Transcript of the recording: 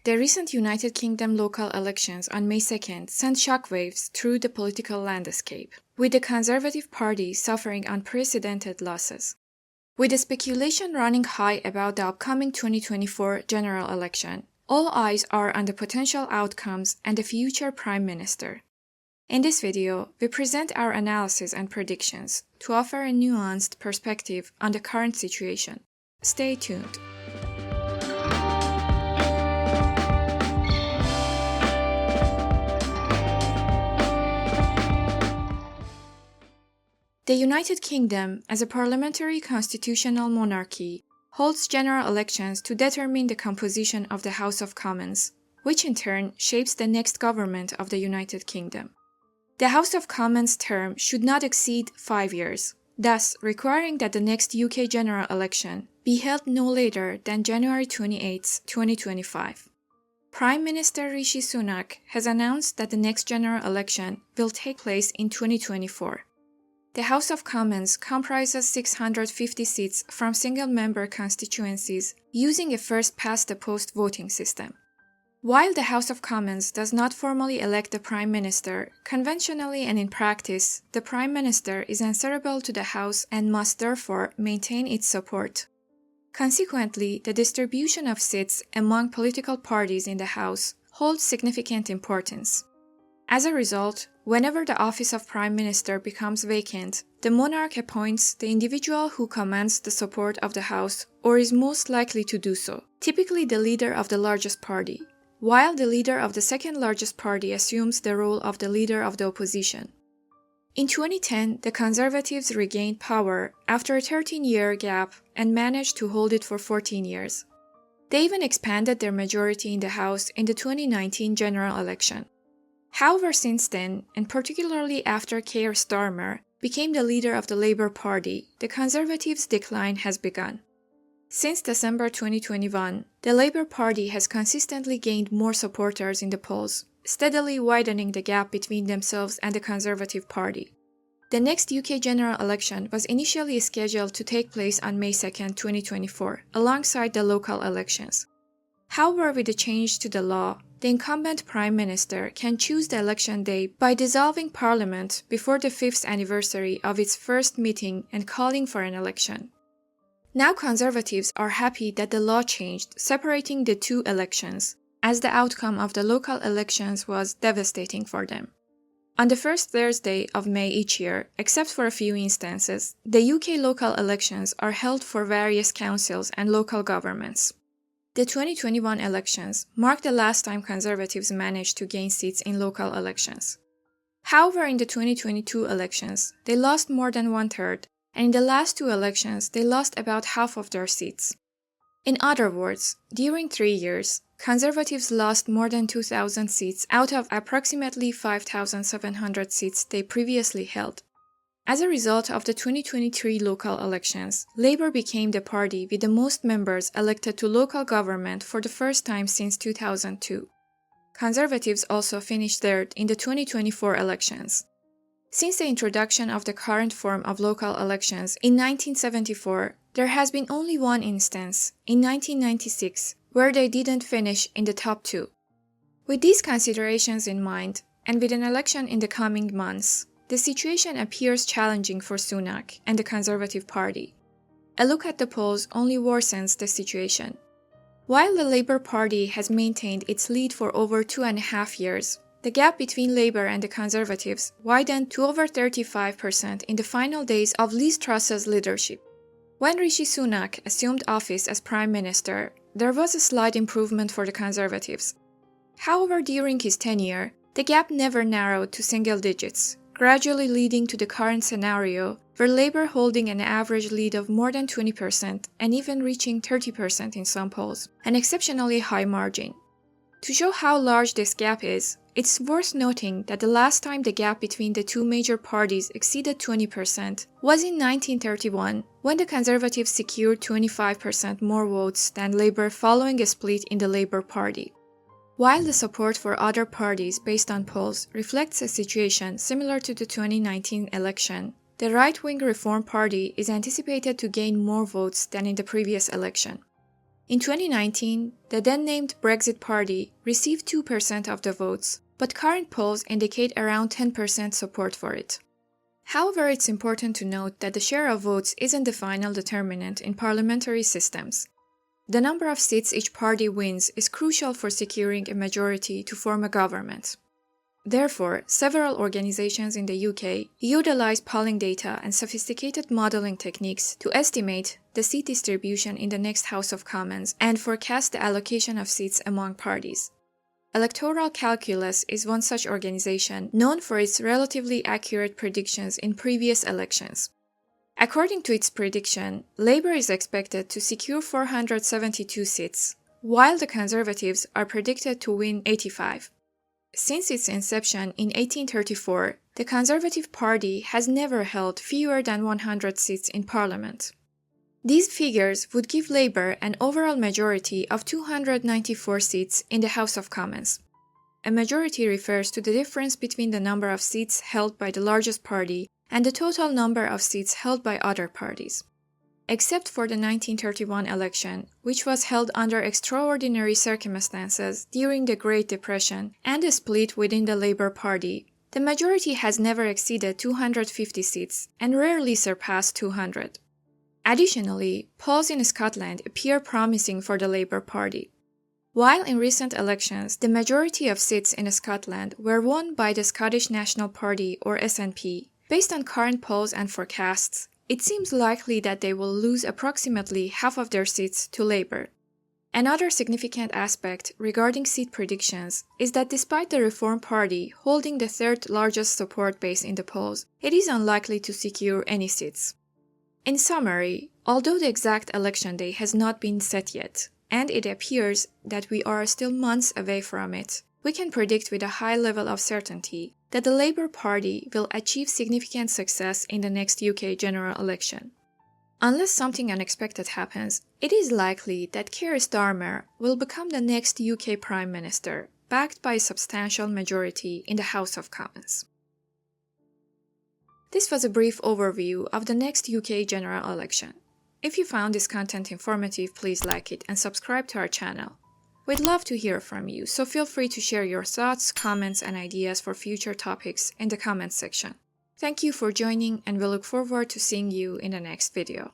The recent United Kingdom local elections on May 2nd sent shockwaves through the political landscape, with the Conservative Party suffering unprecedented losses. With the speculation running high about the upcoming 2024 general election, all eyes are on the potential outcomes and the future Prime Minister. In this video, we present our analysis and predictions to offer a nuanced perspective on the current situation. Stay tuned. The United Kingdom, as a parliamentary constitutional monarchy, holds general elections to determine the composition of the House of Commons, which in turn shapes the next government of the United Kingdom. The House of Commons term should not exceed 5 years, thus requiring that the next UK general election be held no later than January 28, 2025. Prime Minister Rishi Sunak has announced that the next general election will take place in 2024. The House of Commons comprises 650 seats from single-member constituencies using a first-past-the-post voting system. While the House of Commons does not formally elect the Prime Minister, conventionally and in practice, the Prime Minister is answerable to the House and must therefore maintain its support. Consequently, the distribution of seats among political parties in the House holds significant importance. As a result, whenever the office of Prime Minister becomes vacant, the monarch appoints the individual who commands the support of the House or is most likely to do so, typically the leader of the largest party, while the leader of the second largest party assumes the role of the leader of the opposition. In 2010, the Conservatives regained power after a 13-year gap and managed to hold it for 14 years. They even expanded their majority in the House in the 2019 general election. However, since then, and particularly after Keir Starmer became the leader of the Labour Party, the Conservatives' decline has begun. Since December 2021, the Labour Party has consistently gained more supporters in the polls, steadily widening the gap between themselves and the Conservative Party. The next UK general election was initially scheduled to take place on May 2, 2024, alongside the local elections. However, with the change to the law, the incumbent Prime Minister can choose the election day by dissolving Parliament before the 5th anniversary of its first meeting and calling for an election. Now Conservatives are happy that the law changed, separating the two elections, as the outcome of the local elections was devastating for them. On the first Thursday of May each year, except for a few instances, the UK local elections are held for various councils and local governments. The 2021 elections marked the last time Conservatives managed to gain seats in local elections. However, in the 2022 elections, they lost more than one-third, and in the last two elections, they lost about half of their seats. In other words, during 3 years, Conservatives lost more than 2,000 seats out of approximately 5,700 seats they previously held. As a result of the 2023 local elections, Labour became the party with the most members elected to local government for the first time since 2002. Conservatives also finished third in the 2024 elections. Since the introduction of the current form of local elections in 1974, there has been only one instance, in 1996, where they didn't finish in the top two. With these considerations in mind, and with an election in the coming months, the situation appears challenging for Sunak and the Conservative Party. A look at the polls only worsens the situation. While the Labour Party has maintained its lead for over 2.5 years, the gap between Labour and the Conservatives widened to over 35% in the final days of Liz Truss's leadership. When Rishi Sunak assumed office as Prime Minister, there was a slight improvement for the Conservatives. However, during his tenure, the gap never narrowed to single digits, gradually leading to the current scenario where Labour holding an average lead of more than 20% and even reaching 30% in some polls, an exceptionally high margin. To show how large this gap is, it's worth noting that the last time the gap between the two major parties exceeded 20% was in 1931, when the Conservatives secured 25% more votes than Labour following a split in the Labour Party. While the support for other parties based on polls reflects a situation similar to the 2019 election, the right-wing Reform Party is anticipated to gain more votes than in the previous election. In 2019, the then-named Brexit Party received 2% of the votes, but current polls indicate around 10% support for it. However, it's important to note that the share of votes isn't the final determinant in parliamentary systems. The number of seats each party wins is crucial for securing a majority to form a government. Therefore, several organizations in the UK utilize polling data and sophisticated modeling techniques to estimate the seat distribution in the next House of Commons and forecast the allocation of seats among parties. Electoral Calculus is one such organization known for its relatively accurate predictions in previous elections. According to its prediction, Labour is expected to secure 472 seats, while the Conservatives are predicted to win 85. Since its inception in 1834, the Conservative Party has never held fewer than 100 seats in Parliament. These figures would give Labour an overall majority of 294 seats in the House of Commons. A majority refers to the difference between the number of seats held by the largest party and the total number of seats held by other parties. Except for the 1931 election, which was held under extraordinary circumstances during the Great Depression and a split within the Labour Party, the majority has never exceeded 250 seats and rarely surpassed 200. Additionally, polls in Scotland appear promising for the Labour Party. While in recent elections the majority of seats in Scotland were won by the Scottish National Party or SNP, based on current polls and forecasts, it seems likely that they will lose approximately half of their seats to Labour. Another significant aspect regarding seat predictions is that despite the Reform Party holding the third largest support base in the polls, it is unlikely to secure any seats. In summary, although the exact election day has not been set yet, and it appears that we are still months away from it, we can predict with a high level of certainty that the Labour Party will achieve significant success in the next UK general election. Unless something unexpected happens, it is likely that Keir Starmer will become the next UK Prime Minister, backed by a substantial majority in the House of Commons. This was a brief overview of the next UK general election. If you found this content informative, please like it and subscribe to our channel. We'd love to hear from you, so feel free to share your thoughts, comments, and ideas for future topics in the comments section. Thank you for joining, and we look forward to seeing you in the next video.